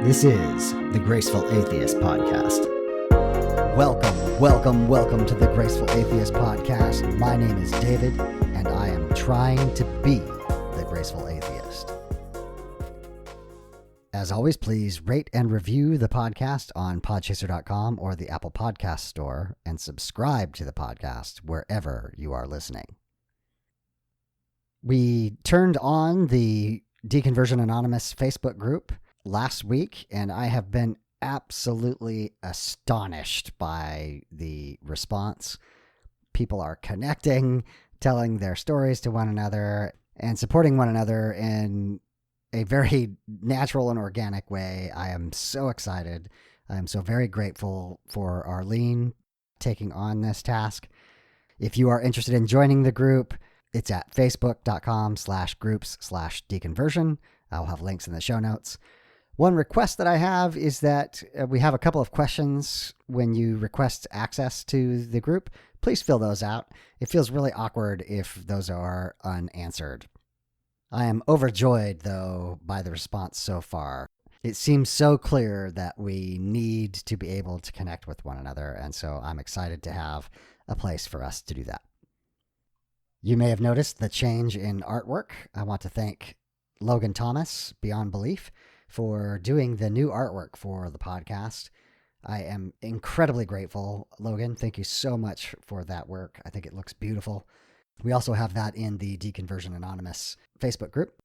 This is the Graceful Atheist Podcast. Welcome to the Graceful Atheist Podcast. My name is David, and I am trying to be the Graceful Atheist. As always, please rate and review the podcast on podchaser.com or the Apple Podcast Store, and subscribe to the podcast wherever you are listening. We turned on the Deconversion Anonymous Facebook group last week, and I have been absolutely astonished by the response. People are connecting, telling their stories to one another, and supporting one another in a very natural and organic way. I am so excited. I am so very grateful for Arlene taking on this task. If you are interested in joining the group, it's at facebook.com/groups/deconversion. I'll have links in the show notes. One request that I have is that we have a couple of questions when you request access to the group. Please fill those out. It feels really awkward if those are unanswered. I am overjoyed, though, by the response so far. It seems so clear that we need to be able to connect with one another, and so I'm excited to have a place for us to do that. You may have noticed the change in artwork. I want to thank Logan Thomas, Beyond Belief, for doing the new artwork for the podcast. I am incredibly grateful. Logan, thank you so much for that work. I think it looks beautiful. We also have that in the Deconversion Anonymous Facebook group.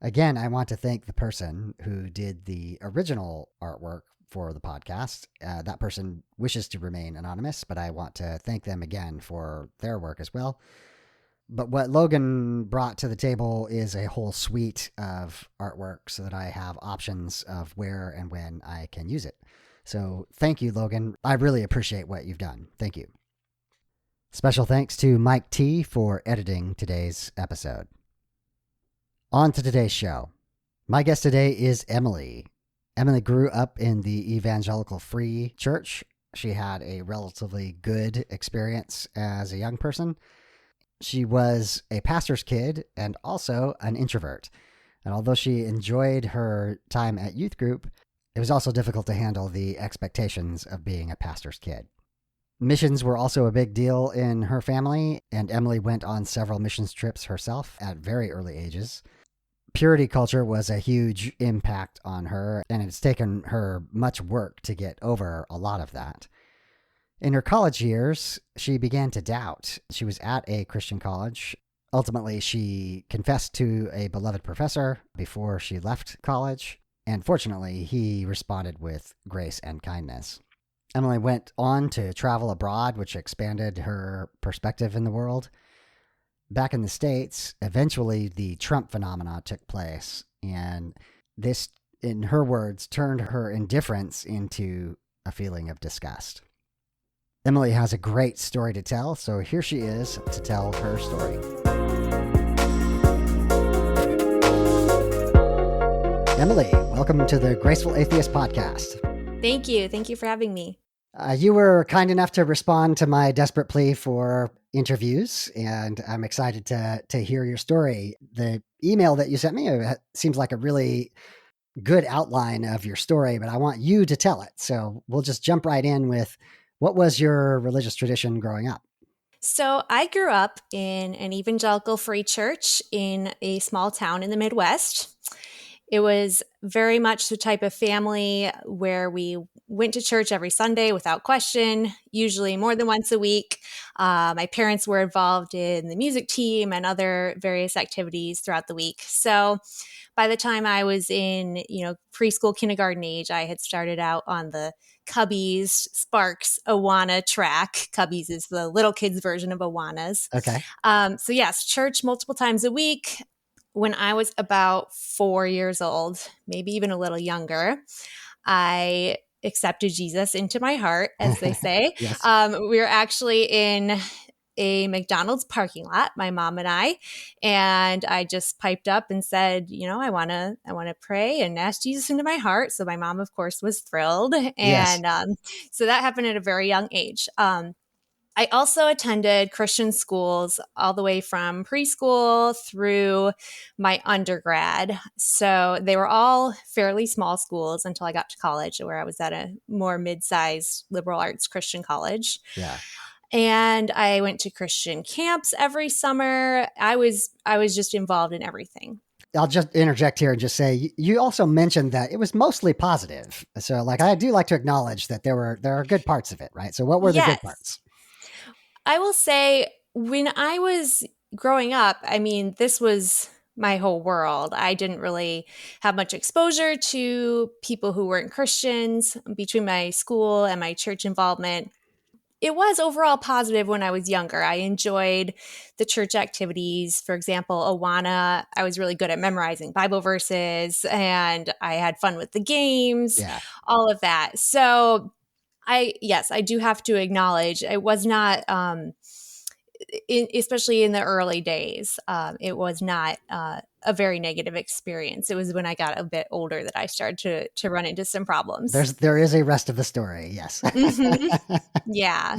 Again, I want to thank the person who did the original artwork for the podcast. That person wishes to remain anonymous, but I want to thank them again for their work as well. But what Logan brought to the table is a whole suite of artwork so that I have options of where and when I can use it. So thank you, Logan. I really appreciate what you've done. Thank you. Special thanks to Mike T for editing today's episode. On to today's show. My guest today is Emily. Emily grew up in the Evangelical Free Church. She had a relatively good experience as a young person. She was a pastor's kid and also an introvert. And although she enjoyed her time at youth group, it was also difficult to handle the expectations of being a pastor's kid. Missions were also a big deal in her family, and Emily went on several missions trips herself at very early ages. Purity culture was a huge impact on her, and it's taken her much work to get over a lot of that. In her college years, she began to doubt. She was at a Christian college. Ultimately, she confessed to a beloved professor before she left college, and fortunately, he responded with grace and kindness. Emily went on to travel abroad, which expanded her perspective in the world. Back in the States, eventually the Trump phenomena took place, and this, in her words, turned her indifference into a feeling of disgust. Emily has a great story to tell, so here she is to tell her story. Emily, welcome to the Graceful Atheist Podcast. Thank you. Thank you for having me. You were kind enough to respond to my desperate plea for interviews, and I'm excited to hear your story. The email that you sent me seems like a really good outline of your story, but I want you to tell it. So we'll just jump right in with, what was your religious tradition growing up? So I grew up in an evangelical free church in a small town in the Midwest. It was very much the type of family where we went to church every Sunday without question, usually more than once a week. My parents were involved in the music team and other various activities throughout the week. So by the time I was in, preschool, kindergarten age, I had started out on the Cubbies, Sparks, Awana track. Cubbies is the little kids version of Awanas. Okay. So yes, church multiple times a week. When I was about 4 years old, maybe even a little younger, I accepted Jesus into my heart, as they say. Yes. We were actually in a McDonald's parking lot, my mom and I just piped up and said, I want to pray and ask Jesus into my heart. So my mom, of course, was thrilled. And Yes. so that happened at a very young age. I also attended Christian schools all the way from preschool through my undergrad. So they were all fairly small schools until I got to college, where I was at a more mid-sized liberal arts Christian college. Yeah. And I went to Christian camps every summer. I was just involved in everything. I'll just interject here and just say you also mentioned that it was mostly positive. So like I do like to acknowledge that there are good parts of it, right? So what were the good Yes. parts? I will say when I was growing up, I mean, this was my whole world. I didn't really have much exposure to people who weren't Christians between my school and my church involvement. It was overall positive when I was younger. I enjoyed the church activities. For example, Awana, I was really good at memorizing Bible verses and I had fun with the games, Yeah. all of that. So yes, I do have to acknowledge it was not, especially in the early days, it was not a very negative experience. It was when I got a bit older that I started to run into some problems. There is a rest of the story. Yes. Hmm. Yeah.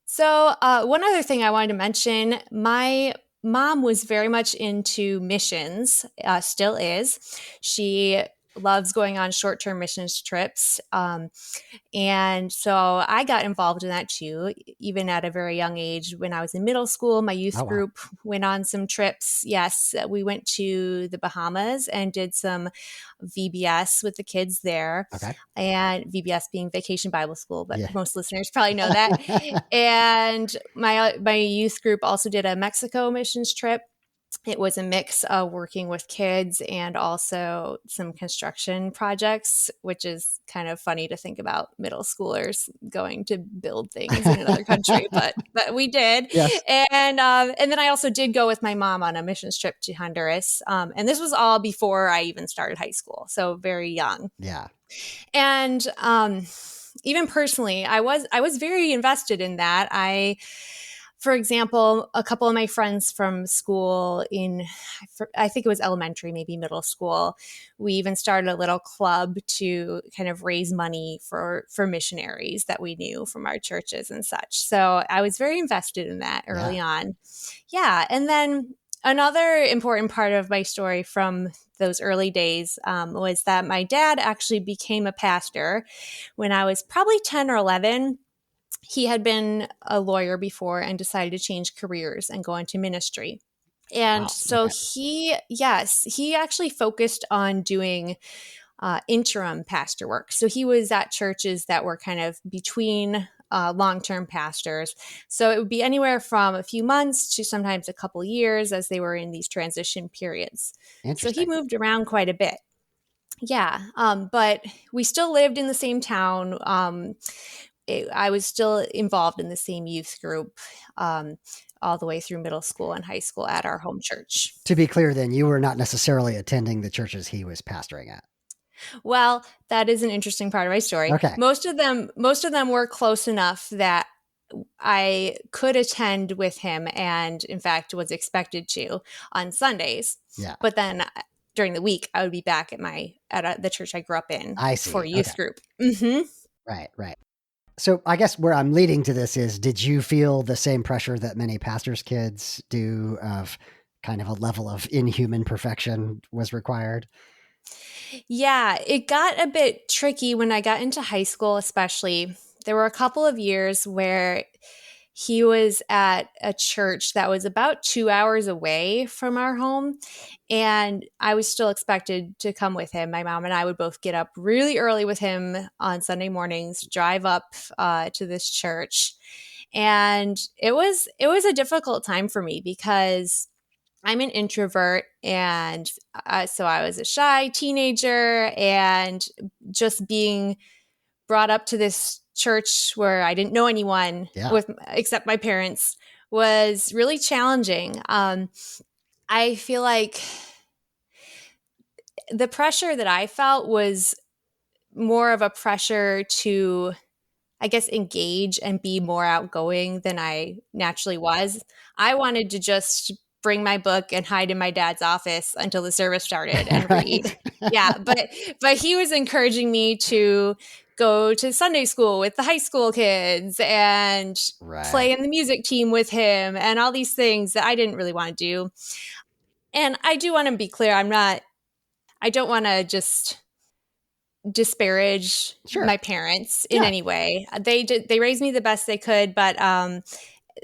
So, one other thing I wanted to mention, my mom was very much into missions, still is. She loves going on short term missions trips. And so I got involved in that too, even at a very young age. When I was in middle school, my Oh youth wow. group went on some trips. Yes, we went to the Bahamas and did some VBS with the kids there, Okay. and VBS being Vacation Bible School, but Yeah. most listeners probably know that. And my youth group also did a Mexico missions trip. It was a mix of working with kids and also some construction projects, which is kind of funny to think about middle schoolers going to build things in another country, but we did. Yes. And then I also did go with my mom on a missions trip to Honduras, and this was all before I even started high school, so very young. Yeah. And even personally, I was very invested in that. For example, a couple of my friends from school I think it was elementary, maybe middle school, we even started a little club to kind of raise money for missionaries that we knew from our churches and such. So I was very invested in that Yeah. early on. Yeah. And then another important part of my story from those early days was that my dad actually became a pastor when I was probably 10 or 11. He had been a lawyer before and decided to change careers and go into ministry. And Wow. so Okay. he actually focused on doing interim pastor work. So he was at churches that were kind of between long term pastors. So it would be anywhere from a few months to sometimes a couple years as they were in these transition periods. So he Interesting. moved around quite a bit. Yeah. But we still lived in the same town. I was still involved in the same youth group all the way through middle school and high school at our home church. To be clear, then you were not necessarily attending the churches he was pastoring at. Well, that is an interesting part of my story. Okay. Most of them were close enough that I could attend with him and in fact was expected to on Sundays. Yeah. But then during the week I would be back at the church I grew up in I for see. Okay. youth group. Mhm. Right. Right. So I guess where I'm leading to this is, did you feel the same pressure that many pastors' kids do of kind of a level of inhuman perfection was required? Yeah, it got a bit tricky when I got into high school, especially. There were a couple of years where he was at a church that was about 2 hours away from our home. And I was still expected to come with him. My mom and I would both get up really early with him on Sunday mornings, drive up to this church. And it was a difficult time for me because I'm an introvert, and so I was a shy teenager, and just being brought up to this church where I didn't know anyone Yeah. with except my parents was really challenging. I feel like the pressure that I felt was more of a pressure to, I guess, engage and be more outgoing than I naturally was. I wanted to just bring my book and hide in my dad's office until the service started and read. Right. Yeah, but he was encouraging me to go to Sunday school with the high school kids and Right. play in the music team with him and all these things that I didn't really want to do. And I do want to be clear, I don't want to just disparage Sure. my parents in Yeah. any way. They raised me the best they could, but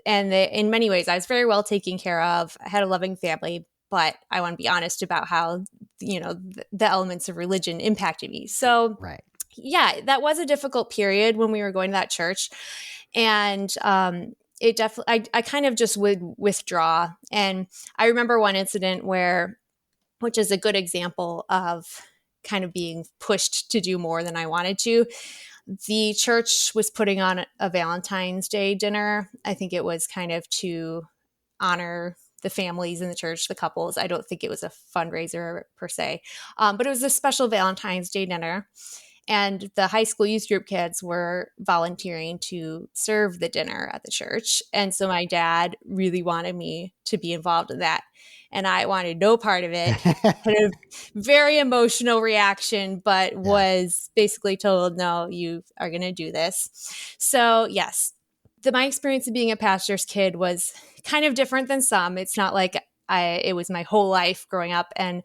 in many ways I was very well taken care of. I had a loving family, but I want to be honest about how, the elements of religion impacted me. So Right. yeah, that was a difficult period when we were going to that church. And it definitely, I kind of just would withdraw. And I remember one incident which is a good example of kind of being pushed to do more than I wanted to. The church was putting on a Valentine's Day dinner. I think it was kind of to honor the families in the church, the couples. I don't think it was a fundraiser per se, but it was a special Valentine's Day dinner. And the high school youth group kids were volunteering to serve the dinner at the church. And so my dad really wanted me to be involved in that. And I wanted no part of it. Had a very emotional reaction, but was basically told, no, you are going to do this. So yes, my experience of being a pastor's kid was kind of different than some. It's not like it was my whole life growing up. And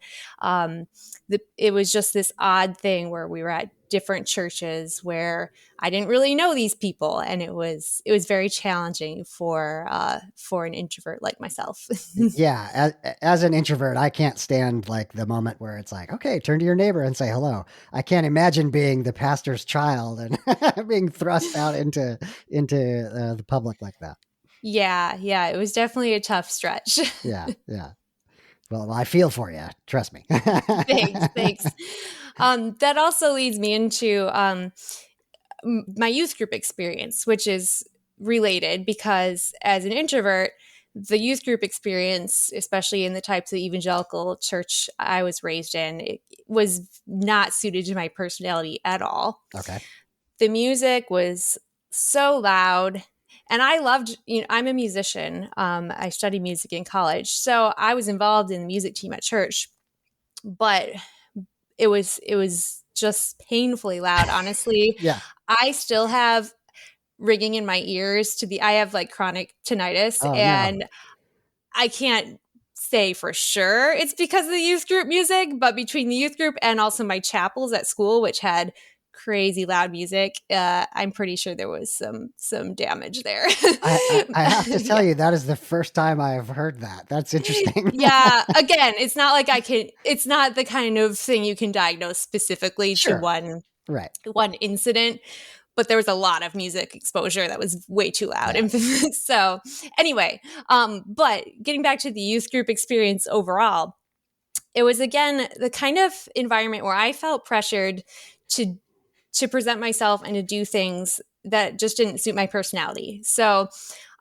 it was just this odd thing where we were at different churches where I didn't really know these people, and it was very challenging for an introvert like myself. Yeah, as an introvert, I can't stand like the moment where it's like, okay, turn to your neighbor and say hello. I can't imagine being the pastor's child and being thrust out into the public like that. Yeah, it was definitely a tough stretch. Yeah. Well, I feel for you. Trust me. Thanks. That also leads me into my youth group experience, which is related because as an introvert, the youth group experience, especially in the types of evangelical church I was raised in, it was not suited to my personality at all. Okay. The music was so loud. And I loved, I'm a musician. I studied music in college. So I was involved in the music team at church, but it was just painfully loud. Honestly, Yeah. I still have ringing in my ears I have like chronic tinnitus, Oh, and no. I can't say for sure it's because of the youth group music, but between the youth group and also my chapels at school, which had crazy loud music, I'm pretty sure there was some damage there. I have to tell you, that is the first time I've heard that. That's interesting. Yeah. Again, it's not like it's not the kind of thing you can diagnose specifically to Sure. one Right. incident, but there was a lot of music exposure that was way too loud. Yeah. So anyway, but getting back to the youth group experience overall, it was again the kind of environment where I felt pressured to present myself and to do things that just didn't suit my personality. So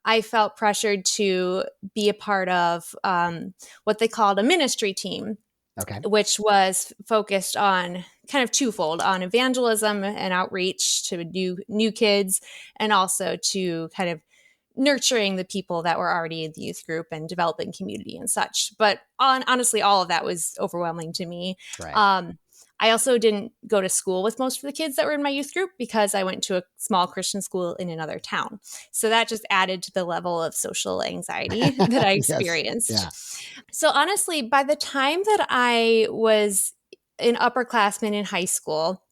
I felt pressured to be a part of what they called a ministry team, Okay. which was focused on kind of twofold, on evangelism and outreach to new kids, and also to kind of nurturing the people that were already in the youth group and developing community and such. But honestly, all of that was overwhelming to me. Right. I also didn't go to school with most of the kids that were in my youth group because I went to a small Christian school in another town. So that just added to the level of social anxiety that I experienced. Yes. Yeah. So honestly, by the time that I was an upperclassman in high school,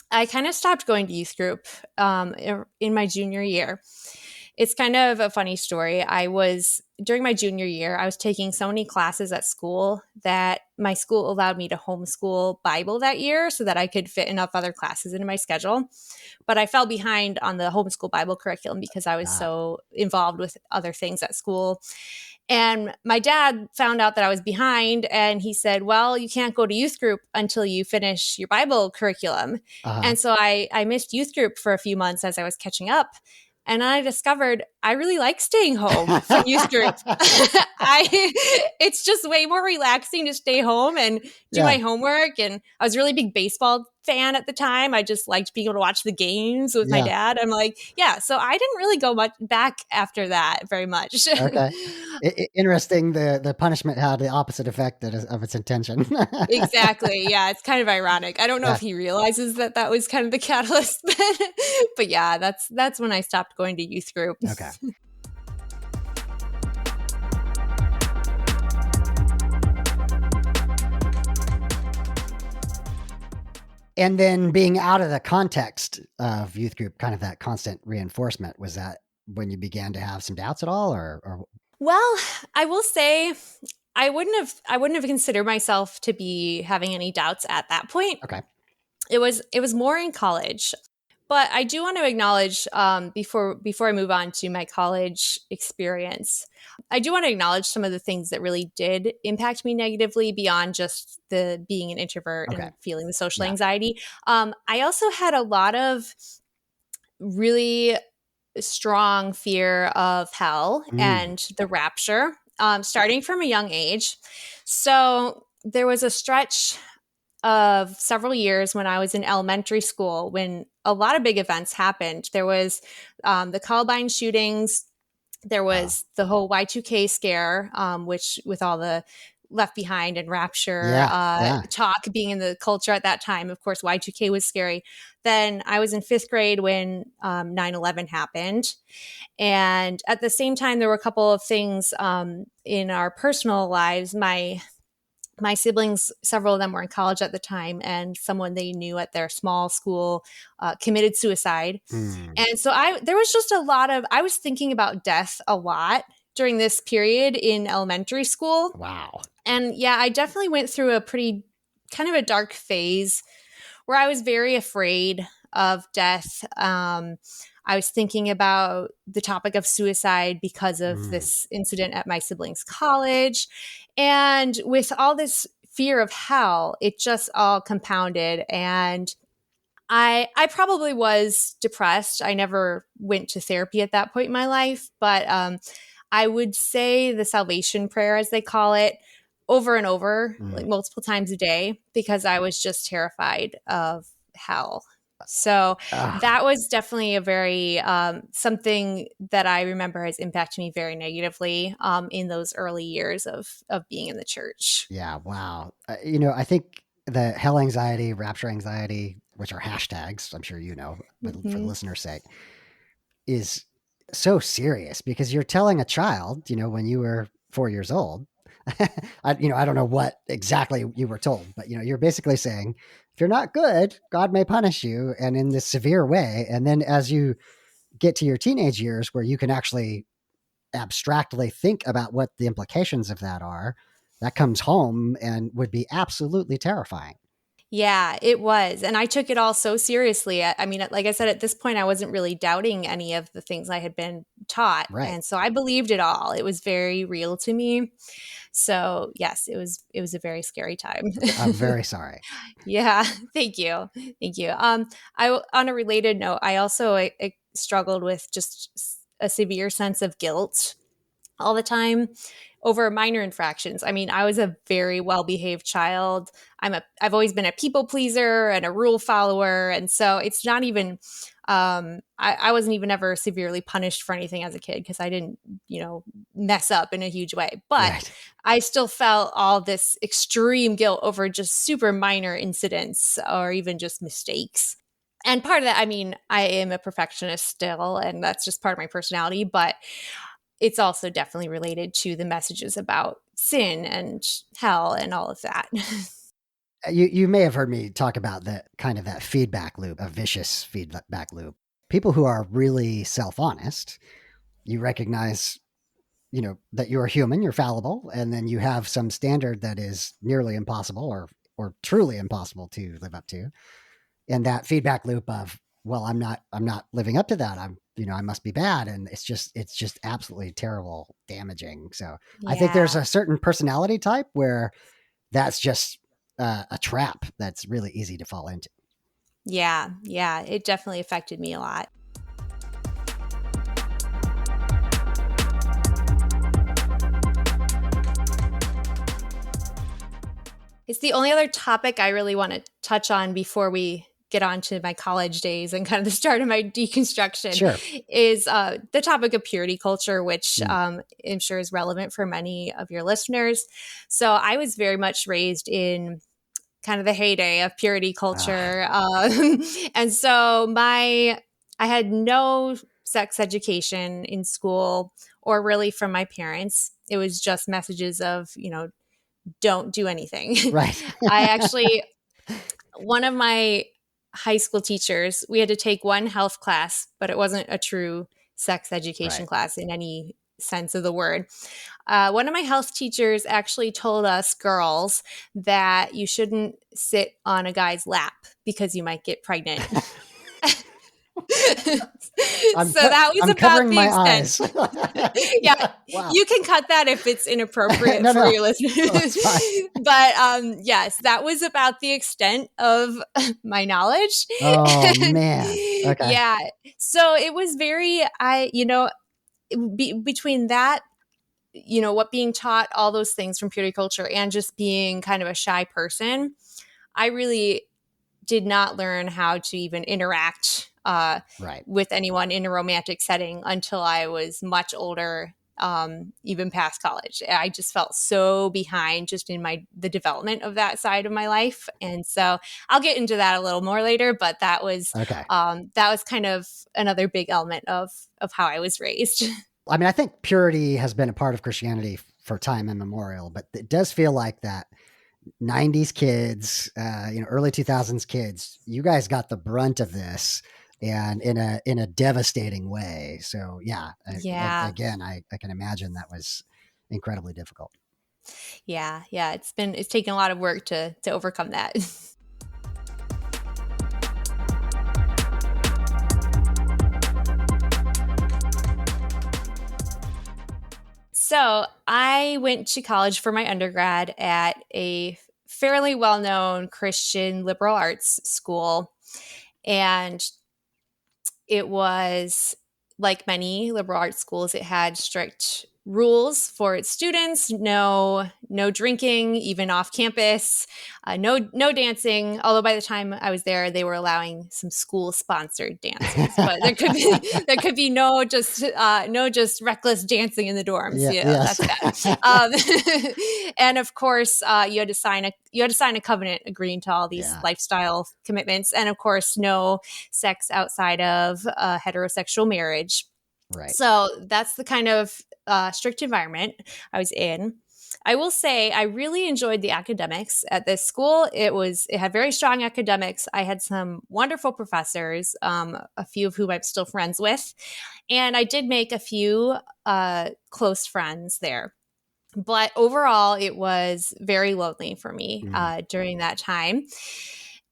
I kind of stopped going to youth group in my junior year. It's kind of a funny story. During my junior year, I was taking so many classes at school that my school allowed me to homeschool Bible that year so that I could fit enough other classes into my schedule. But I fell behind on the homeschool Bible curriculum because I was so involved with other things at school. And my dad found out that I was behind, and he said, well, you can't go to youth group until you finish your Bible curriculum. And so I missed youth group for a few months as I was catching up. And I discovered I really like staying home from youth group. It's just way more relaxing to stay home and do my homework. And I was a really big baseball fan at the time. I just liked being able to watch the games with my Yeah. dad. I'm like, yeah. So I didn't really go much back after that very much. Okay. Interesting. The punishment had the opposite effect of its intention. Exactly. Yeah, it's kind of ironic. I don't know Yeah. if he realizes that that was kind of the catalyst, but yeah, that's when I stopped going to youth group. Okay. And then being out of the context of youth group, kind of that constant reinforcement, was that when you began to have some doubts at all, or Well, I will say I wouldn't have considered myself to be having any doubts at that point. okay, It was more in college. But I do want to acknowledge before I move on to my college experience, I do want to acknowledge some of the things that really did impact me negatively beyond just the being an introvert okay, and feeling the social yeah, anxiety. I also had a lot of really strong fear of hell mm, and the rapture, starting from a young age. So there was a stretch of several years when I was in elementary school when a lot of big events happened. There was the Columbine shootings. There wow, was the whole Y2K scare, which with all the Left Behind and Rapture yeah, yeah, talk being in the culture at that time. Of course, Y2K was scary. Then I was in fifth grade when 9/11 happened. And at the same time, there were a couple of things in our personal lives. My siblings, several of them were in college at the time, and someone they knew at their small school committed suicide. mm, And so there was just I was thinking about death a lot during this period in elementary school. wow, And yeah, I definitely went through a pretty kind of a dark phase where I was very afraid of death. I was thinking about the topic of suicide because of mm, this incident at my siblings' college. And with all this fear of hell, it just all compounded. And I probably was depressed. I never went to therapy at that point in my life, but I would say the salvation prayer, as they call it, over and over, mm. like multiple times a day, because I was just terrified of hell. So Ah, that was definitely a very something that I remember has impacted me very negatively in those early years of being in the church. yeah, wow. I think the hell anxiety, rapture anxiety, which are hashtags, I'm sure you know, but for the Hmm. listener's sake, is so serious because you're telling a child, when you were 4 years old, I don't know what exactly you were told, but you're basically saying, if you're not good, God may punish you, and in this severe way. And then as you get to your teenage years, where you can actually abstractly think about what the implications of that are, that comes home and would be absolutely terrifying. Yeah, it was. And I took it all so seriously. I mean, like I said, at this point, I wasn't really doubting any of the things I had been taught. Right. And so I believed it all. It was very real to me. So yes, it was a very scary time. I'm very sorry. Yeah, thank you. Thank you. On a related note, I also I struggled with just a severe sense of guilt all the time over minor infractions. I mean, I was a very well-behaved child. I've always been a people pleaser and a rule follower, and so it's not even I wasn't even ever severely punished for anything as a kid because I didn't, mess up in a huge way. But Right. I still felt all this extreme guilt over just super minor incidents or even just mistakes. And part of that, I mean, I am a perfectionist still, and that's just part of my personality, but it's also definitely related to the messages about sin and hell and all of that. You may have heard me talk about that kind of that feedback loop, a vicious feedback loop. People who are really self-honest, you recognize, that you're human, you're fallible, and then you have some standard that is nearly impossible or truly impossible to live up to. And that feedback loop of, well, I'm not living up to that. I must be bad. And it's just absolutely terrible, damaging. So I think there's Yeah. a certain personality type where that's just a trap that's really easy to fall into. Yeah. Yeah. It definitely affected me a lot. It's the only other topic I really want to touch on before we get on to my college days and kind of the start of my deconstruction Sure. is the topic of purity culture, which I'm sure is relevant for many of your listeners. So I was very much raised in kind of the heyday of purity culture. And so I had no sex education in school or really from my parents. It was just messages of, don't do anything. Right. I actually, one of my high school teachers, we had to take one health class, but it wasn't a true sex education class in any sense of the word. One of my health teachers actually told us girls that you shouldn't sit on a guy's lap because you might get pregnant. That was I'm about covering the my extent. eyes. Yeah, wow. You can cut that if it's inappropriate for your listeners. But yes, that was about the extent of my knowledge. Oh man. Okay. Yeah. So it was very, between that, what being taught, all those things from purity culture and just being kind of a shy person, I really did not learn how to even interact with anyone in a romantic setting until I was much older, even past college. I just felt so behind just in the development of that side of my life. And so I'll get into that a little more later, but that was kind of another big element of how I was raised. I mean, I think purity has been a part of Christianity for time immemorial, but it does feel like that 90s kids, early 2000s kids, you guys got the brunt of this and in a devastating way. So again, I can imagine that was incredibly difficult. Yeah. It's taken a lot of work to overcome that. So I went to college for my undergrad at a fairly well-known Christian liberal arts school. And it was, like many liberal arts schools, it had strict rules for its students. No drinking, even off campus. No dancing. Although by the time I was there, they were allowing some school sponsored dances. But there could be no just reckless dancing in the dorms. Yes. That's bad. And of course, you had to sign a covenant agreeing to all these lifestyle commitments, and of course, no sex outside of heterosexual marriage. Right. So that's the kind of strict environment I was in. I will say I really enjoyed the academics at this school. It had very strong academics. I had some wonderful professors, a few of whom I'm still friends with. And I did make a few close friends there. But overall, it was very lonely for me during that time.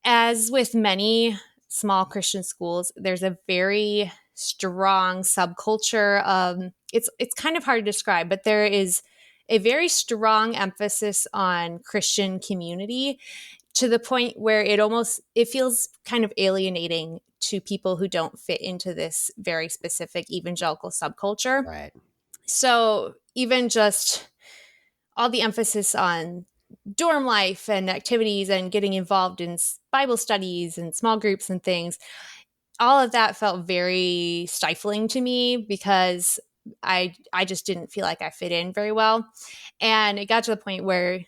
As with many small Christian schools, there's a very strong subculture. It's kind of hard to describe, but there is a very strong emphasis on Christian community to the point where it feels kind of alienating to people who don't fit into this very specific evangelical subculture. Right. So even just all the emphasis on dorm life and activities and getting involved in Bible studies and small groups and things, all of that felt very stifling to me because I just didn't feel like I fit in very well. And it got to the point where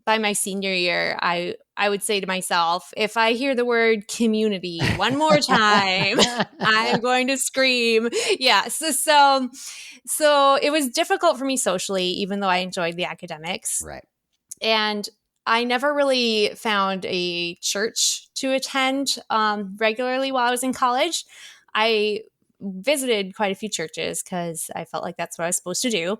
by my senior year, I would say to myself, if I hear the word community one more time, I'm going to scream. Yeah. So it was difficult for me socially, even though I enjoyed the academics. Right. And I never really found a church to attend regularly while I was in college. I visited quite a few churches because I felt like that's what I was supposed to do.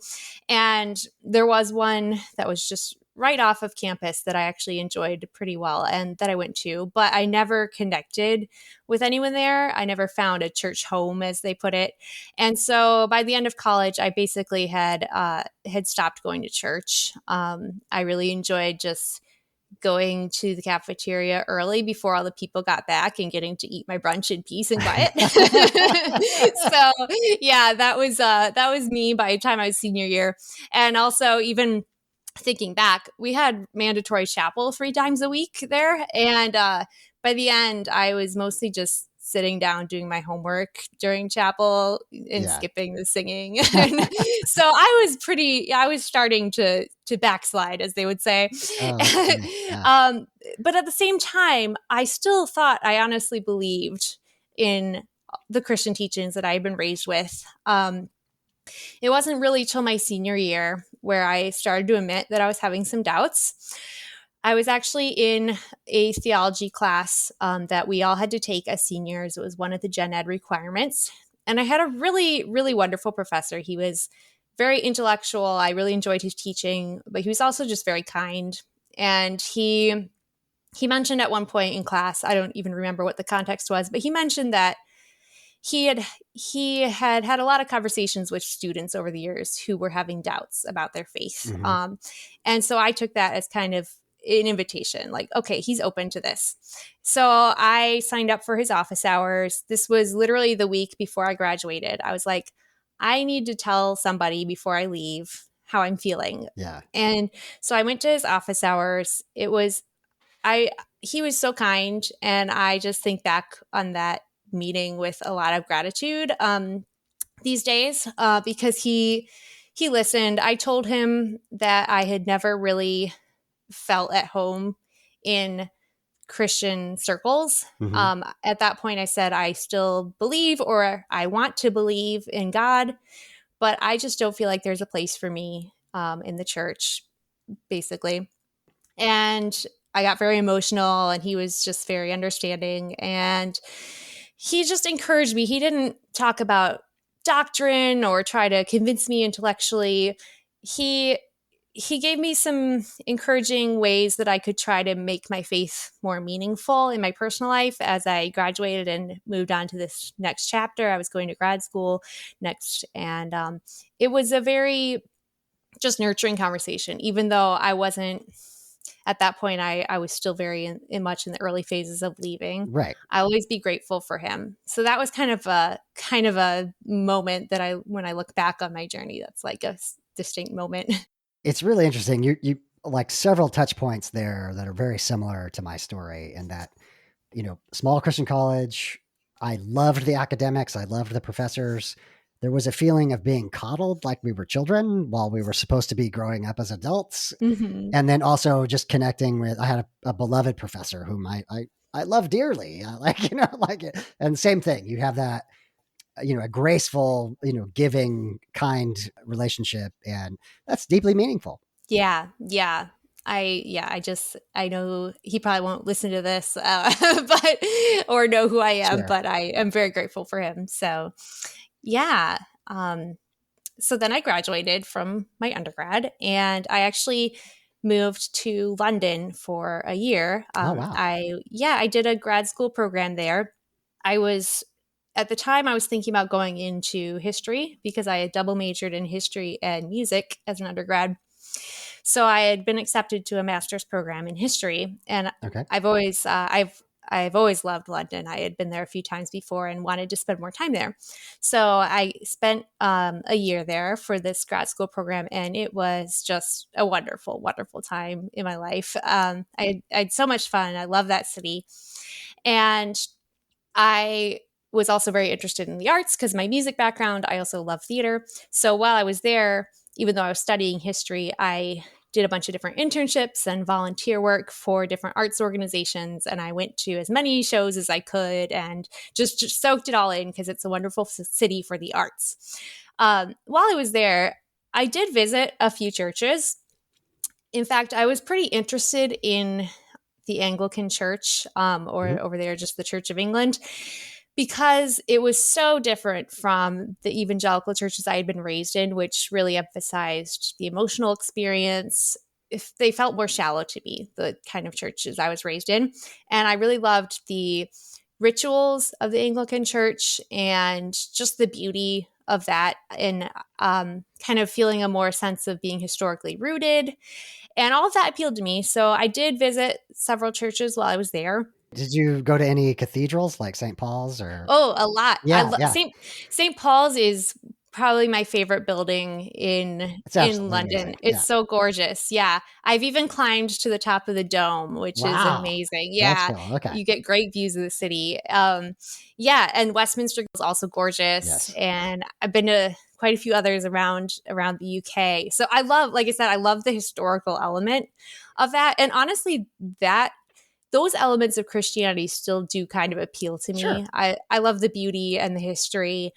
And there was one that was just right off of campus that I actually enjoyed pretty well and that I went to, but I never connected with anyone there. I never found a church home, as they put it. And so by the end of college, I basically had stopped going to church. I really enjoyed just going to the cafeteria early before all the people got back and getting to eat my brunch in peace and quiet. So yeah, that was me by the time I was senior year. And also even thinking back, we had mandatory chapel 3 times a week there. And by the end, I was mostly just sitting down doing my homework during chapel and Yeah. skipping the singing. And so I was starting to backslide, as they would say. Oh, that's funny. Yeah. But at the same time, I still thought, I honestly believed in the Christian teachings that I had been raised with. It wasn't really till my senior year where I started to admit that I was having some doubts. I was actually in a theology class that we all had to take as seniors. It was one of the gen ed requirements. And I had a really, really wonderful professor. He was very intellectual. I really enjoyed his teaching, but he was also just very kind. And he mentioned at one point in class, I don't even remember what the context was, but he mentioned that he had a lot of conversations with students over the years who were having doubts about their faith. Mm-hmm. And so I took that as kind of an invitation, like, okay, he's open to this. So I signed up for his office hours. This was literally the week before I graduated. I was like, I need to tell somebody before I leave how I'm feeling. Yeah. And so I went to his office hours. He was so kind, and I just think back on that meeting with a lot of gratitude these days because he listened. I told him that I had never really felt at home in Christian circles. Mm-hmm. At that point, I said I still believe, or I want to believe in God, but I just don't feel like there's a place for me in the church, basically. And I got very emotional, and he was just very understanding. And he just encouraged me. He didn't talk about doctrine or try to convince me intellectually. He he gave me some encouraging ways that I could try to make my faith more meaningful in my personal life as I graduated and moved on to this next chapter. I was going to grad school next, and it was a very just nurturing conversation, even though I wasn't at that point. I was still very much in the early phases of leaving. Right. I'll always be grateful for him. So that was kind of a moment that when I look back on my journey, that's like a distinct moment. It's really interesting. You like several touch points there that are very similar to my story in that, small Christian college. I loved the academics. I loved the professors. There was a feeling of being coddled like we were children while we were supposed to be growing up as adults. Mm-hmm. And then also just connecting with, I had a beloved professor whom I love dearly. Like it. And same thing, you have that, a graceful, giving, kind relationship. And that's deeply meaningful. Yeah, yeah. I know he probably won't listen to this, but or know who I am, Sure. but I am very grateful for him. So, yeah. So then I graduated from my undergrad, and I actually moved to London for a year. Oh, wow. I did a grad school program there. I was At the time I was thinking about going into history because I had double majored in history and music as an undergrad. So I had been accepted to a master's program in history, and Okay. I've always loved London. I had been there a few times before and wanted to spend more time there. So I spent a year there for this grad school program, and it was just a wonderful, wonderful time in my life. I had so much fun. I love that city, and I was also very interested in the arts because my music background. I also love theater. So while I was there, even though I was studying history, I did a bunch of different internships and volunteer work for different arts organizations. And I went to as many shows as I could and just soaked it all in because it's a wonderful city for the arts. While I was there, I did visit a few churches. In fact, I was pretty interested in the Anglican Church, Mhm. or over there, just the Church of England, because it was so different from the evangelical churches I had been raised in, which really emphasized the emotional experience. If they felt more shallow to me, the kind of churches I was raised in. And I really loved the rituals of the Anglican Church and just the beauty of that, and kind of feeling a more sense of being historically rooted. And all of that appealed to me. So I did visit several churches while I was there. Did you go to any cathedrals like St. Paul's or? Oh, a lot. Yeah, yeah. St. Paul's is probably my favorite building It's in absolutely London. amazing. It's Yeah. so gorgeous. Yeah. I've even climbed to the top of the dome, which is Wow. amazing. That's Yeah. cool. Okay. You get great views of the city. Yeah, and Westminster is also gorgeous. Yes. And I've been to quite a few others around the UK. So I love, like I said, I love the historical element of that. And honestly, that those elements of Christianity still do kind of appeal to Sure. me. I love the beauty and the history.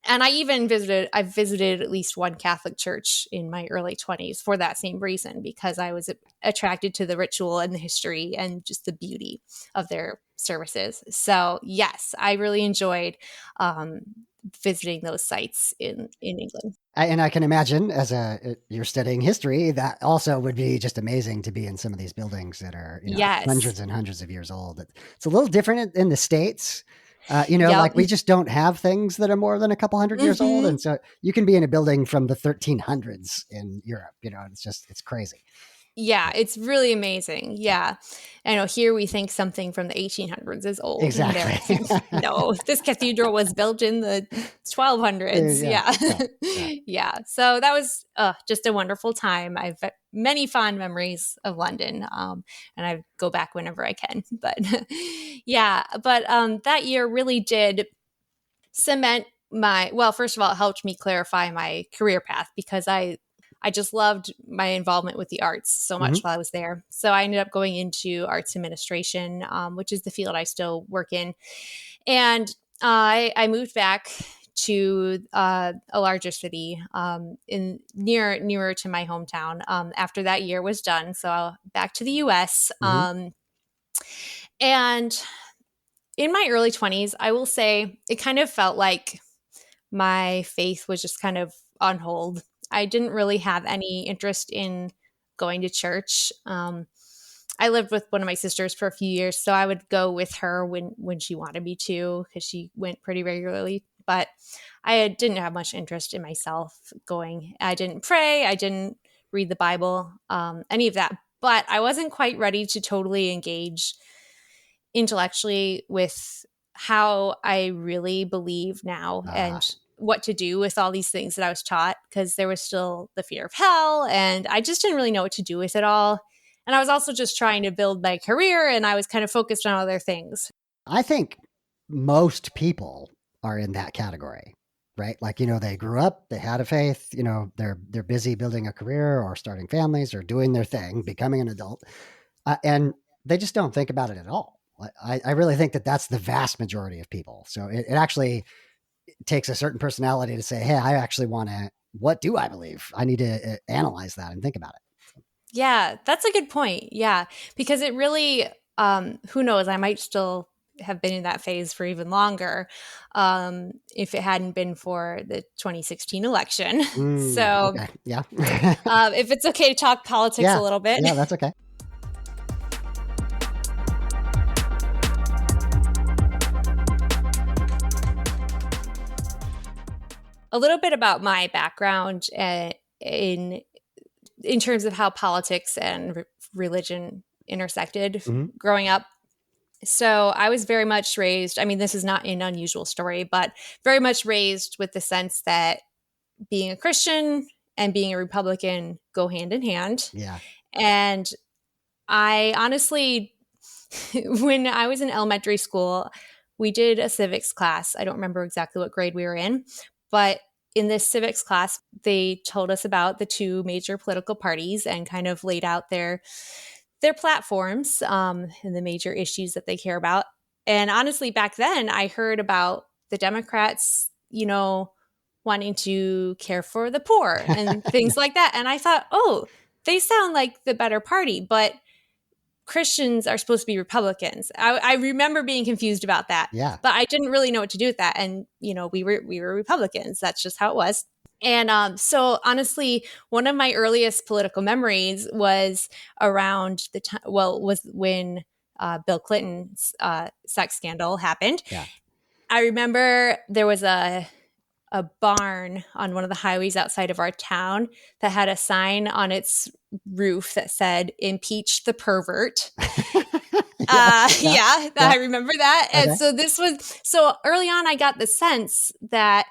And I've visited at least one Catholic church in my early 20s for that same reason, because I was attracted to the ritual and the history and just the beauty of their services. So, yes, I really enjoyed um, visiting those sites in England. And I can imagine, as you're studying history, that also would be just amazing to be in some of these buildings that are, Yes. hundreds and hundreds of years old. It's a little different in the States. Yep. Like we just don't have things that are more than a couple hundred years old, Hmm. and so you can be in a building from the 1300s in Europe. It's crazy. Yeah, it's really amazing. Yeah. I know here we think something from the 1800s is old, and they're Exactly. like, no, this cathedral was built in the 1200s. Yeah, Yeah. yeah, yeah. Yeah. So that was just a wonderful time. I've many fond memories of London, and I go back whenever I can. But yeah, but that year really did cement well, first of all, it helped me clarify my career path, because I just loved my involvement with the arts so Hmm. much while I was there. So I ended up going into arts administration, which is the field I still work in. And I moved back to a larger city in nearer to my hometown after that year was done. So back to the U.S. Hmm. And in my early 20s, I will say it kind of felt like my faith was just kind of on hold. I didn't really have any interest in going to church. I lived with one of my sisters for a few years, so I would go with her when she wanted me to, because she went pretty regularly. But didn't have much interest in myself going. I didn't pray. I didn't read the Bible, any of that. But I wasn't quite ready to totally engage intellectually with how I really believe now Uh, and what to do with all these things that I was taught, because there was still the fear of hell, and I just didn't really know what to do with it all. And I was also just trying to build my career, and I was kind of focused on other things. I think most people are in that category, right? Like, they grew up, they had a faith, they're busy building a career or starting families or doing their thing, becoming an adult, and they just don't think about it at all. I really think that that's the vast majority of people. So it actually takes a certain personality to say, hey, I actually want to, what do I believe? I need to analyze that and think about it. Yeah, that's a good point. Yeah, because it really, who knows, I might still have been in that phase for even longer if it hadn't been for the 2016 election. So, Okay. Yeah. if it's okay to talk politics a Yeah. little bit. Yeah, that's okay. A little bit about my background in terms of how politics and religion intersected Mm-hmm. growing up. So I was very much raised, I mean, this is not an unusual story, but very much raised with the sense that being a Christian and being a Republican go hand in hand. Yeah. And I honestly, when I was in elementary school, we did a civics class. I don't remember exactly what grade we were in, but in this civics class, they told us about the two major political parties and kind of laid out their platforms and the major issues that they care about. And honestly, back then, I heard about the Democrats, wanting to care for the poor and things like that. And I thought, oh, they sound like the better party, but Christians are supposed to be Republicans. I remember being confused about that, Yeah. but I didn't really know what to do with that. And we were Republicans. That's just how it was. And so honestly, one of my earliest political memories was around the time. Well, was when Bill Clinton's sex scandal happened. Yeah. I remember there was a barn on one of the highways outside of our town that had a sign on its roof that said "Impeach the pervert." Yeah. Yeah. Yeah, Yeah. I remember that. And Okay. so early on, I got the sense that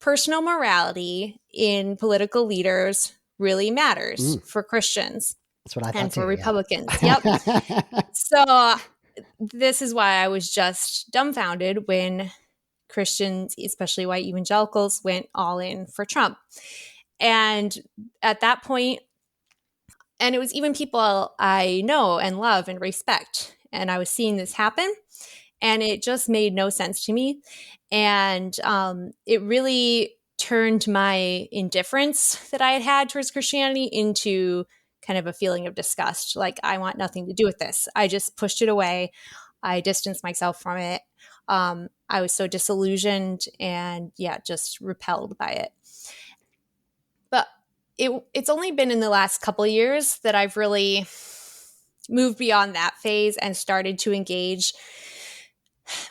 personal morality in political leaders really matters Mm, for Christians that's what I thought and for too. Republicans. Yep. Yeah. So this is why I was just dumbfounded when Christians, especially white evangelicals, went all in for Trump. And at that point, and it was even people I know and love and respect. And I was seeing this happen, and it just made no sense to me. And it really turned my indifference that I had had towards Christianity into kind of a feeling of disgust. Like, I want nothing to do with this. I just pushed it away. I distanced myself from it. I was so disillusioned and, yeah, just repelled by it. But it's only been in the last couple of years that I've really moved beyond that phase and started to engage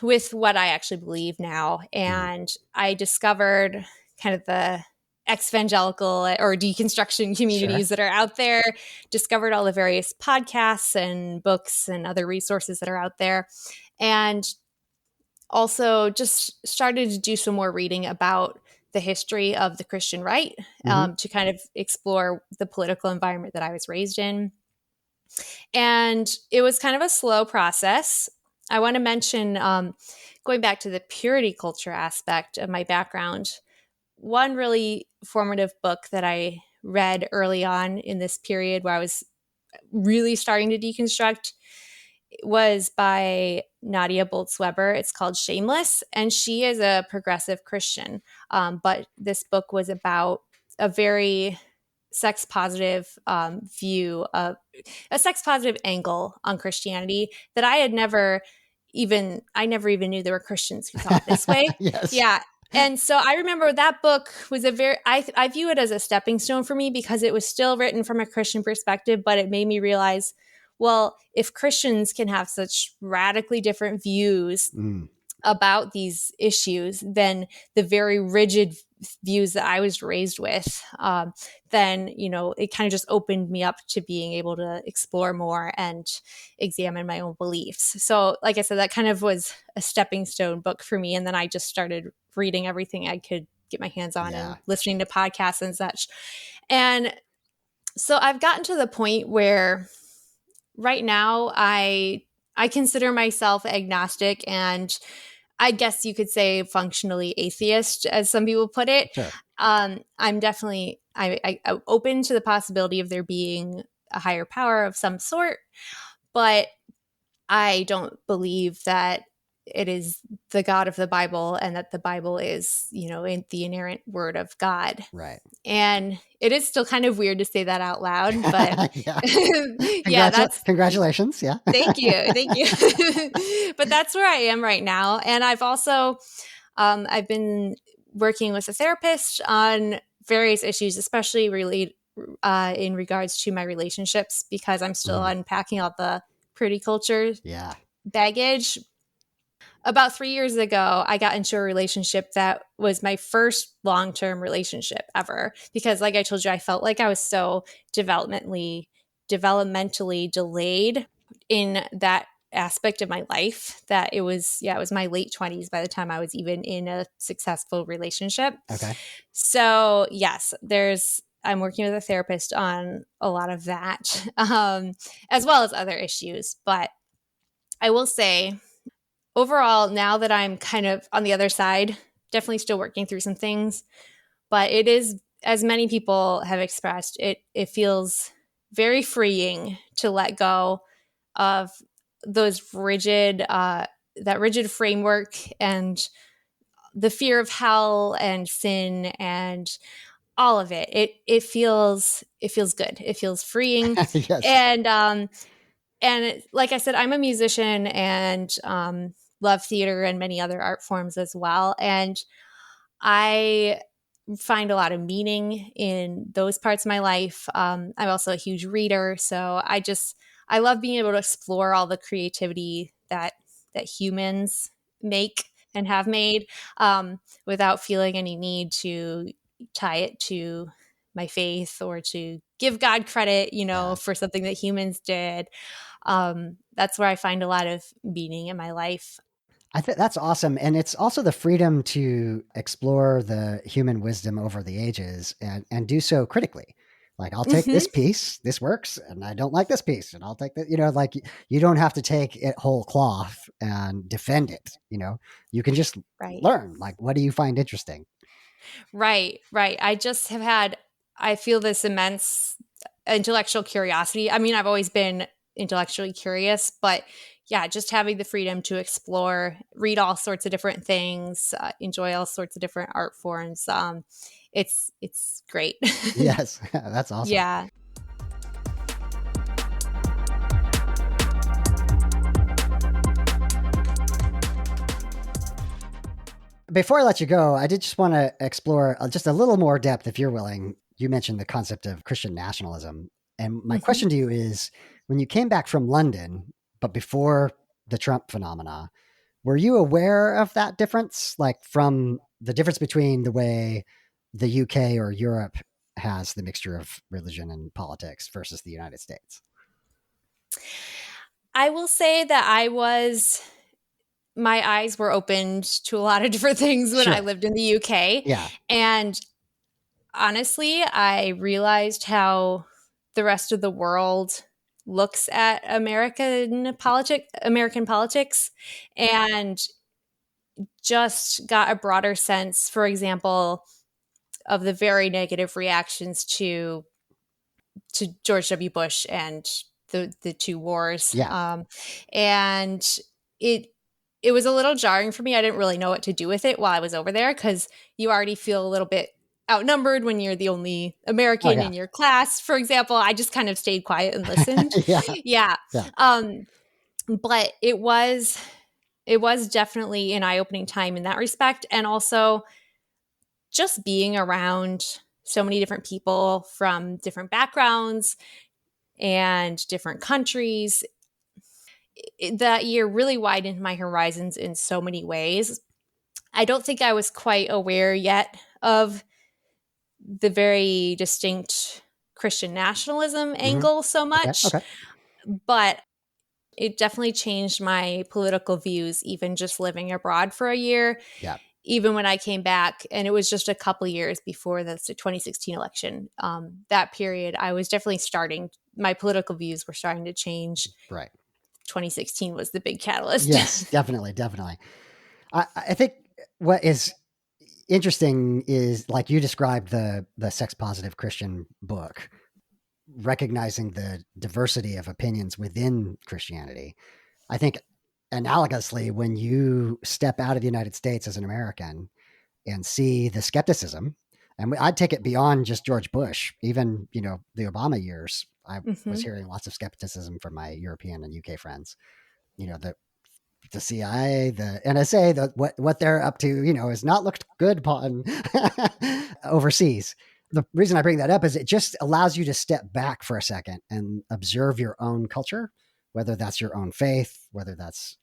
with what I actually believe now. And I discovered kind of the evangelical or deconstruction Sure. communities that are out there, discovered all the various podcasts and books and other resources that are out there, and also just started to do some more reading about the history of the Christian right, to kind of explore the political environment that I was raised in. And it was kind of a slow process. I want to mention, going back to the purity culture aspect of my background, one really formative book that I read early on in this period where I was really starting to deconstruct was by Nadia Bolz-Weber. It's called Shameless, and she is a progressive Christian. But this book was about a very sex positive view of a sex positive angle on Christianity that I never even knew there were Christians who thought this way. Yes. Yeah. And so I remember that book was I view it as a stepping stone for me because it was still written from a Christian perspective, but it made me realize, well, if Christians can have such radically different views about these issues than the very rigid views that I was raised with, then, it kind of just opened me up to being able to explore more and examine my own beliefs. So, like I said, that kind of was a stepping stone book for me. And then I just started reading everything I could get my hands on Yeah. and listening to podcasts and such. And so I've gotten to the point where right now I consider myself agnostic, and I guess you could say functionally atheist, as some people put it. Sure. I'm definitely I'm open to the possibility of there being a higher power of some sort, but I don't believe that it is the God of the Bible and that the Bible is, in the inerrant word of God. Right. And it is still kind of weird to say that out loud, but Yeah. yeah, that's Congratulations. Yeah. thank you. Thank you. But that's where I am right now. And I've also, I've been working with a therapist on various issues, especially in regards to my relationships, because I'm still unpacking all the pretty culture Yeah. baggage. About 3 years ago, I got into a relationship that was my first long-term relationship ever, because like I told you, I felt like I was so developmentally delayed in that aspect of my life that it was my late 20s by the time I was even in a successful relationship. Okay. So yes, I'm working with a therapist on a lot of that, as well as other issues. But I will say, overall, now that I'm kind of on the other side, definitely still working through some things, but it is, as many people have expressed, it feels very freeing to let go of those that rigid framework and the fear of hell and sin and all of it. It feels good. It feels freeing. Yes. And like I said, I'm a musician and love theater and many other art forms as well. And I find a lot of meaning in those parts of my life. I'm also a huge reader, so I love being able to explore all the creativity that humans make and have made, without feeling any need to tie it to my faith or to give God credit, Yeah. for something that humans did. That's where I find a lot of meaning in my life. I think that's awesome. And it's also the freedom to explore the human wisdom over the ages and do so critically. Like, I'll take Hmm. this piece, this works, and I don't like this piece, and I'll take that, like you don't have to take it whole cloth and defend it, you can just Right. learn, like, what do you find interesting? Right, right. I feel this immense intellectual curiosity. I mean, I've always been intellectually curious, but yeah, just having the freedom to explore, read all sorts of different things, enjoy all sorts of different art forms. It's great. Yes, that's awesome. Yeah. Before I let you go, I did just want to explore just a little more depth, if you're willing. You mentioned the concept of Christian nationalism. And my Hmm. question to you is, when you came back from London, but before the Trump phenomena, were you aware of that difference? Like, from the difference between the way the UK or Europe has the mixture of religion and politics versus the United States? I will say that my eyes were opened to a lot of different things when I Sure. lived in the UK. Yeah. And honestly, I realized how the rest of the world looks at American politics, and just got a broader sense, for example, of the very negative reactions to George W. Bush and the two wars. Yeah. And it it was a little jarring for me. I didn't really know what to do with it while I was over there, because you already feel a little bit outnumbered when you're the only Oh, American yeah. in your class. For example, I just kind of stayed quiet and listened. Yeah. Yeah. Yeah. Um, but it was definitely an eye-opening time in that respect. And also just being around so many different people from different backgrounds and different countries. That year really widened my horizons in so many ways. I don't think I was quite aware yet of the very distinct Christian nationalism Hmm. angle so Okay. much, Okay. but it definitely changed my political views, even just living abroad for a year, Yeah. even when I came back. And it was just a couple years before the 2016 election. That period, I was definitely my political views were starting to change. Right. 2016 was the big catalyst. Yes, definitely, definitely. I think what is interesting is, like you described, the sex positive Christian book, recognizing the diversity of opinions within Christianity. I think analogously, when you step out of the United States as an American and see the skepticism, and I'd take it beyond just George Bush, even the Obama years. I was Hmm. hearing lots of skepticism from my European and UK friends. The CIA, the NSA, what they're up to, has not looked good upon overseas. The reason I bring that up is it just allows you to step back for a second and observe your own culture, whether that's your own faith, whether that's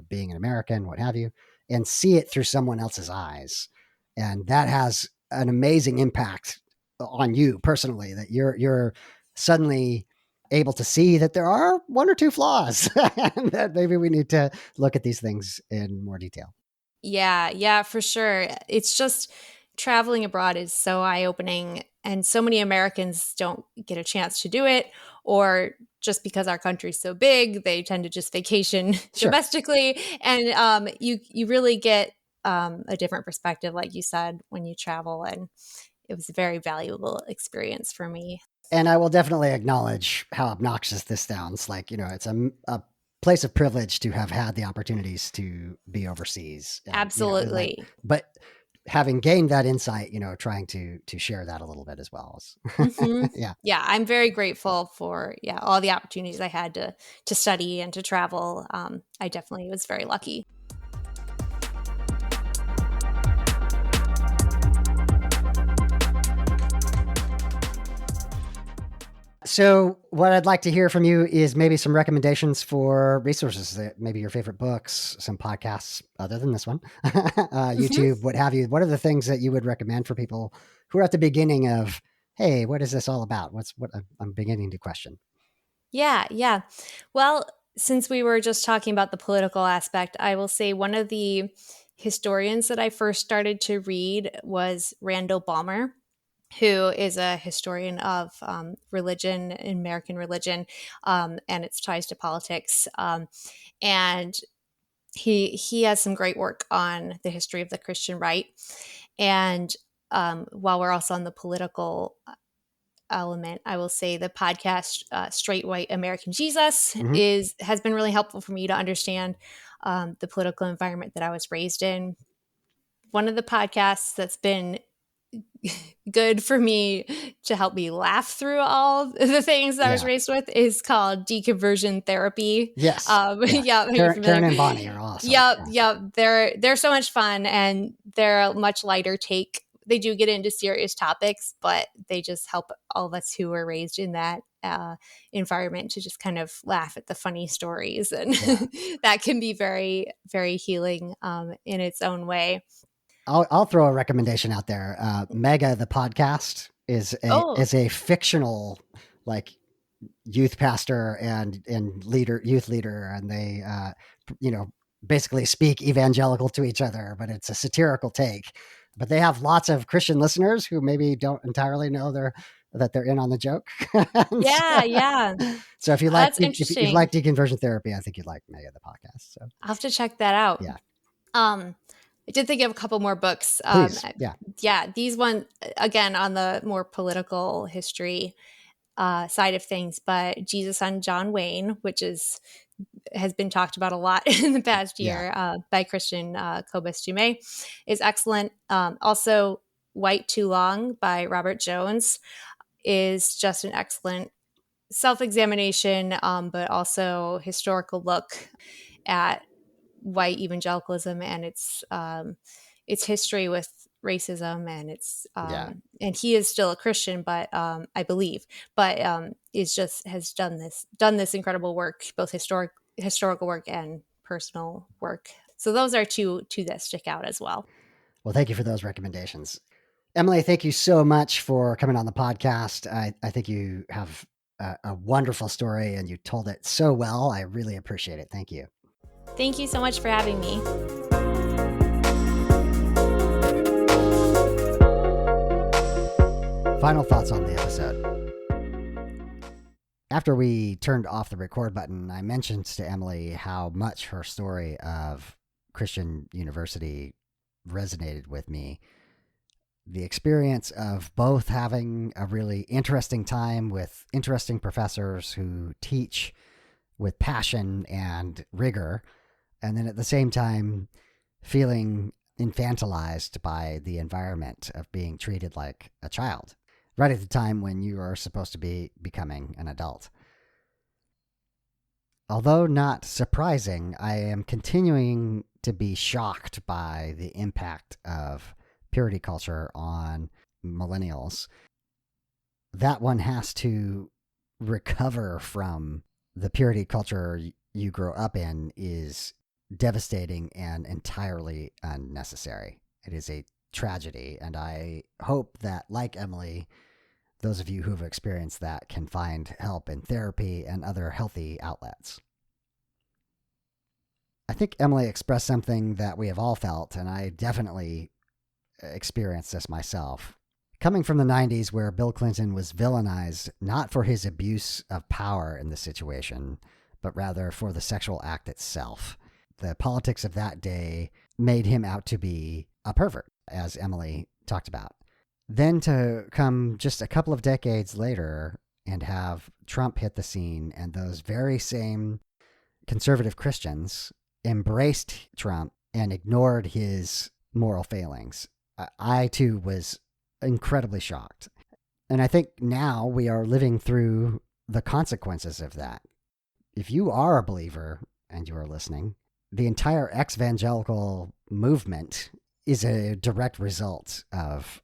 being an American, what have you, and see it through someone else's eyes, and that has an amazing impact on you personally. That you're suddenly able to see that there are one or two flaws, and that maybe we need to look at these things in more detail. Yeah, yeah, for sure. It's just traveling abroad is so eye-opening, and so many Americans don't get a chance to do it, or just because our country's so big, they tend to just vacation Sure. domestically, and you really get a different perspective, like you said, when you travel, and it was a very valuable experience for me. And I will definitely acknowledge how obnoxious this sounds. Like, it's a place of privilege to have had the opportunities to be overseas, and Absolutely. but having gained that insight, trying to share that a little bit as well. Hmm. Yeah. Yeah, I'm very grateful for all the opportunities I had to study and to travel. I definitely was very lucky. So, what I'd like to hear from you is maybe some recommendations for resources, maybe your favorite books, some podcasts other than this one, Hmm. YouTube, what have you. What are the things that you would recommend for people who are at the beginning of, hey, what is this all about? What I'm beginning to question. Yeah, yeah. Well, since we were just talking about the political aspect, I will say one of the historians that I first started to read was Randall Balmer, who is a historian of religion, American religion, and its ties to politics. And he has some great work on the history of the Christian right. And while we're also on the political element, I will say the podcast Straight White American Jesus has been really helpful for me to understand the political environment that I was raised in. One of the podcasts that's been good for me to help me laugh through all the things that I was raised with is called Deconversion Therapy. Yes. Yeah, Karen and Bonnie are awesome. Yep. They're so much fun, and they're a much lighter take. They do get into serious topics, but they just help all of us who were raised in that environment to just kind of laugh at the funny stories. And that can be very, very healing in its own way. I'll throw a recommendation out there. Mega, the podcast, is a fictional, like, youth pastor and youth leader, and they basically speak evangelical to each other, but it's a satirical take. But they have lots of Christian listeners who maybe don't entirely know that they're in on the joke. Yeah. So if you like Deconversion Therapy, I think you'd like Mega, the podcast. So I'll have to check that out. Yeah. I did think of a couple more books. Please. Yeah. These one, again, on the more political history side of things, but Jesus on John Wayne, which has been talked about a lot in the past year by Christian Kobus Dume, is excellent. Also, White Too Long by Robert Jones is just an excellent self-examination, but also historical look at white evangelicalism and its history with racism, and and he is still a Christian, but I believe, but has done this incredible work, both historical work and personal work. So those are two that stick out as well. Well, thank you for those recommendations. Emily, thank you so much for coming on the podcast. I think you have a wonderful story, and you told it so well. I really appreciate it. Thank you. Thank you so much for having me. Final thoughts on the episode. After we turned off the record button, I mentioned to Emily how much her story of Christian university resonated with me. The experience of both having a really interesting time with interesting professors who teach with passion and rigor, and then at the same time feeling infantilized by the environment of being treated like a child, right at the time when you are supposed to be becoming an adult. Although not surprising, I am continuing to be shocked by the impact of purity culture on millennials. That one has to recover from the purity culture you grow up in is devastating and entirely unnecessary. It is a tragedy, and I hope that, like Emily, those of you who've experienced that can find help in therapy and other healthy outlets. I think Emily expressed something that we have all felt, and I definitely experienced this myself. Coming from the 90s, where Bill Clinton was villainized not for his abuse of power in the situation, but rather for the sexual act itself. The politics of that day made him out to be a pervert, as Emily talked about. Then to come just a couple of decades later and have Trump hit the scene, and those very same conservative Christians embraced Trump and ignored his moral failings. I too was incredibly shocked. And I think now we are living through the consequences of that. If you are a believer and you are listening, the entire ex-evangelical movement is a direct result of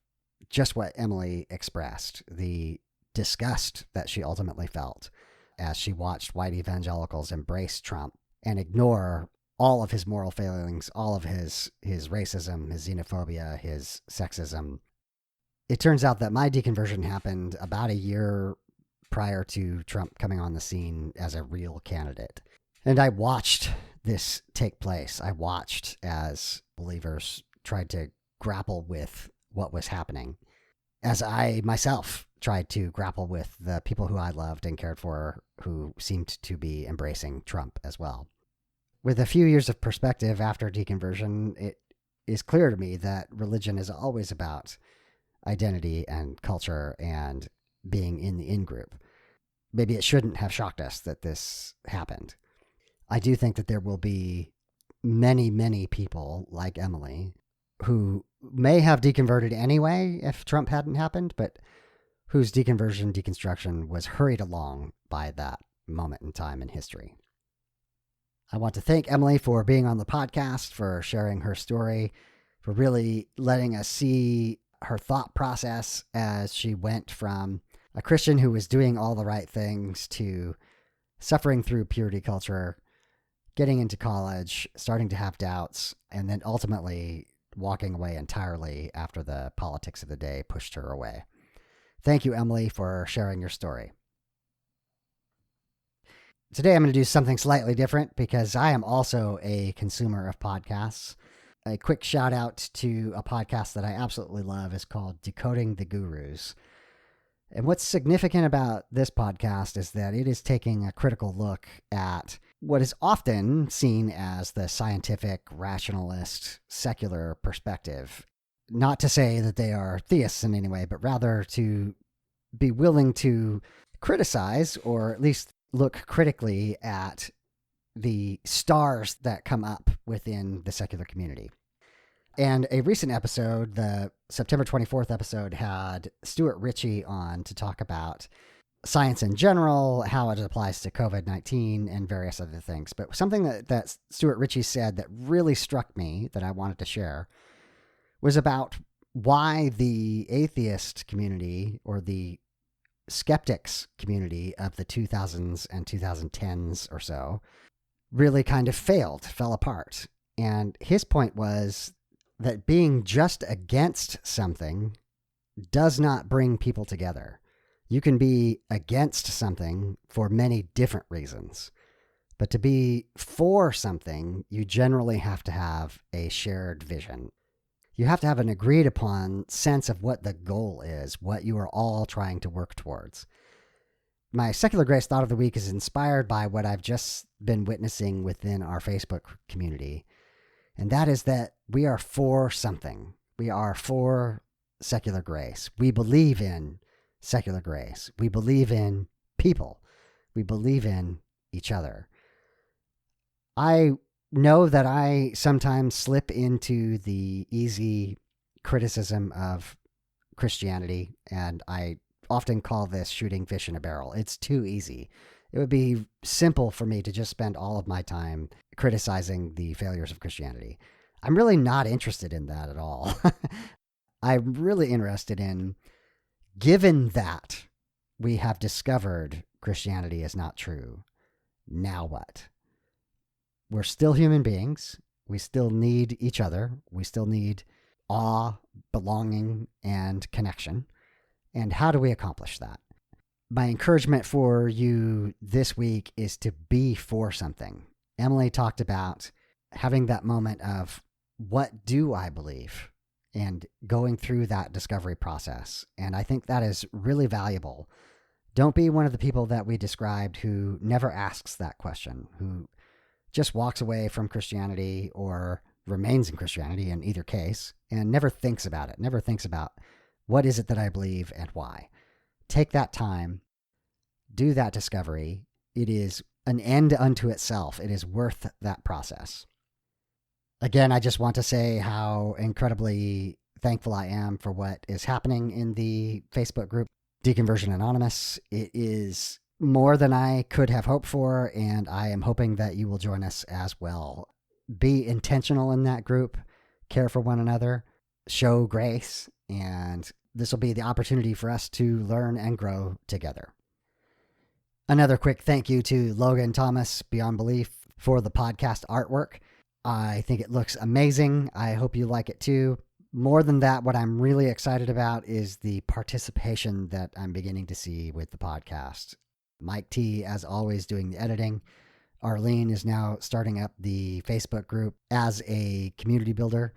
just what Emily expressed, the disgust that she ultimately felt as she watched white evangelicals embrace Trump and ignore all of his moral failings, all of his racism, his xenophobia, his sexism. It turns out that my deconversion happened about a year prior to Trump coming on the scene as a real candidate. And I watched this take place. I watched as believers tried to grapple with what was happening, as I myself tried to grapple with the people who I loved and cared for who seemed to be embracing Trump as well. With a few years of perspective after deconversion, it is clear to me that religion is always about identity and culture and being in the in-group. Maybe it shouldn't have shocked us that this happened. I do think that there will be many, many people like Emily who may have deconverted anyway if Trump hadn't happened, but whose deconversion, deconstruction was hurried along by that moment in time in history. I want to thank Emily for being on the podcast, for sharing her story, for really letting us see her thought process as she went from a Christian who was doing all the right things to suffering through purity culture, getting into college, starting to have doubts, and then ultimately walking away entirely after the politics of the day pushed her away. Thank you, Emily, for sharing your story. Today I'm going to do something slightly different because I am also a consumer of podcasts. A quick shout out to a podcast that I absolutely love is called Decoding the Gurus. And what's significant about this podcast is that it is taking a critical look at what is often seen as the scientific, rationalist, secular perspective. Not to say that they are theists in any way, but rather to be willing to criticize or at least look critically at the stars that come up within the secular community. And a recent episode, the September 24th episode, had Stuart Ritchie on to talk about science in general, how it applies to COVID-19 and various other things. But something that Stuart Ritchie said that really struck me that I wanted to share was about why the atheist community or the skeptics community of the 2000s and 2010s or so really kind of fell apart. And his point was that being just against something does not bring people together. You can be against something for many different reasons, but to be for something, you generally have to have a shared vision. You have to have an agreed upon sense of what the goal is, what you are all trying to work towards. My secular grace thought of the week is inspired by what I've just been witnessing within our Facebook community. And that is that we are for something. We are for secular grace. We believe in secular grace. We believe in people. We believe in each other. I know that I sometimes slip into the easy criticism of Christianity, and I often call this shooting fish in a barrel. It's too easy. It would be simple for me to just spend all of my time criticizing the failures of Christianity. I'm really not interested in that at all. I'm really interested in, given that we have discovered Christianity is not true, now what? We're still human beings. We still need each other. We still need awe, belonging, and connection. And how do we accomplish that? My encouragement for you this week is to be for something. Emily talked about having that moment of, what do I believe? And going through that discovery process. And I think that is really valuable. Don't be one of the people that we described who never asks that question, who just walks away from Christianity or remains in Christianity in either case and never thinks about it, never thinks about what is it that I believe and why. Take that time, do that discovery. It is an end unto itself. It is worth that process. Again, I just want to say how incredibly thankful I am for what is happening in the Facebook group, Deconversion Anonymous. It is more than I could have hoped for, and I am hoping that you will join us as well. Be intentional in that group, care for one another, show grace, and this will be the opportunity for us to learn and grow together. Another quick thank you to Logan Thomas, Beyond Belief, for the podcast artwork. I think it looks amazing. I hope you like it too. More than that, what I'm really excited about is the participation that I'm beginning to see with the podcast. Mike T, as always, doing the editing. Arlene is now starting up the Facebook group as a community builder,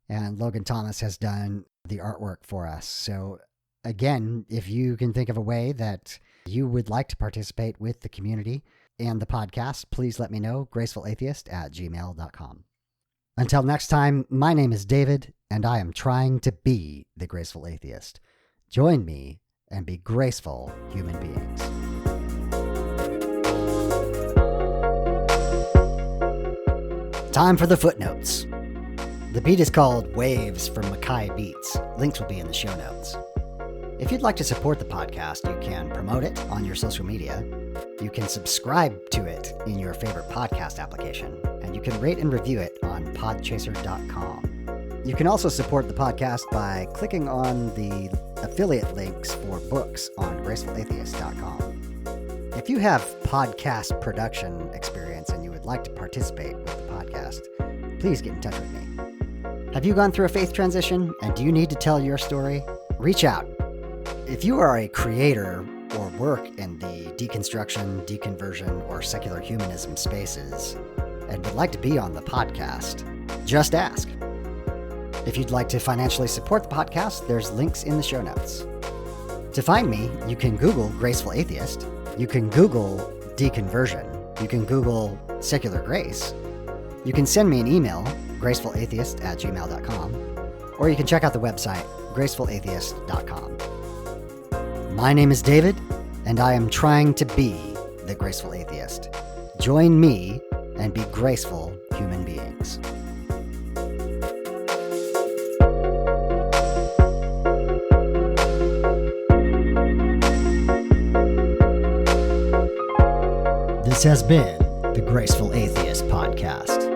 and Logan Thomas has done the artwork for us. So again, if you can think of a way that you would like to participate with the community and the podcast, please let me know, gracefulatheist@gmail.com. Until next time, my name is David, and I am trying to be the Graceful Atheist. Join me and be graceful human beings. Time for the footnotes. The beat is called Waves from Mackay Beats. Links will be in the show notes. If you'd like to support the podcast, you can promote it on your social media. You can subscribe to it in your favorite podcast application, and you can rate and review it on podchaser.com. You can also support the podcast by clicking on the affiliate links for books on gracefulatheist.com. If you have podcast production experience and you would like to participate with the podcast, please get in touch with me. Have you gone through a faith transition and do you need to tell your story? Reach out. If you are a creator or work in the deconstruction, deconversion, or secular humanism spaces and would like to be on the podcast, just ask. If you'd like to financially support the podcast, there's links in the show notes. To find me, you can Google Graceful Atheist, you can Google Deconversion, you can Google Secular Grace, you can send me an email, gracefulatheist@gmail.com, or you can check out the website, gracefulatheist.com. My name is David, and I am trying to be the Graceful Atheist. Join me and be graceful human beings. This has been the Graceful Atheist Podcast.